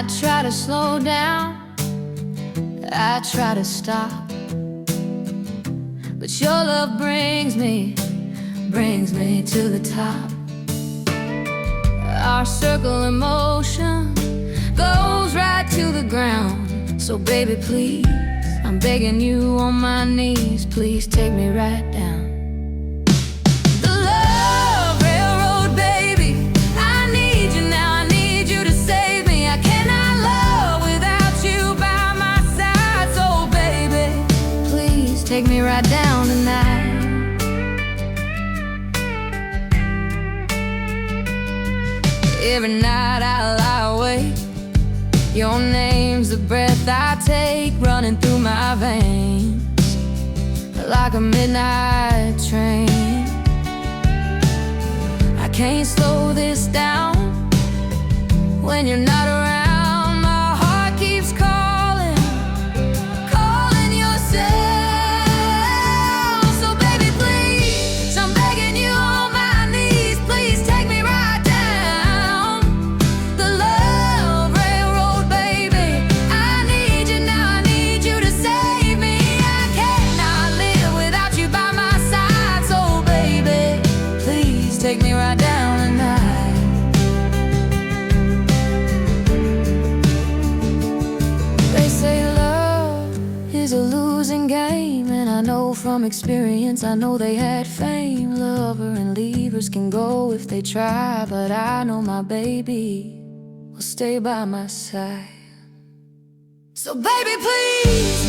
I try to slow down, I try to stop, but your love brings me to the top. Our circle of motion goes right to the ground. So baby, please, I'm begging you on my knees, please take me right down. Take me right down tonight. Every night I lie awake, your name's the breath I take, running through my veins like a midnight train. I can't slow this down when you're not around. My heart keeps calling your sound. Take me right down tonight. They say love is a losing game, and I know from experience, I know they had fame. Lover and leavers can go if they try, but I know my baby will stay by my side. So baby, please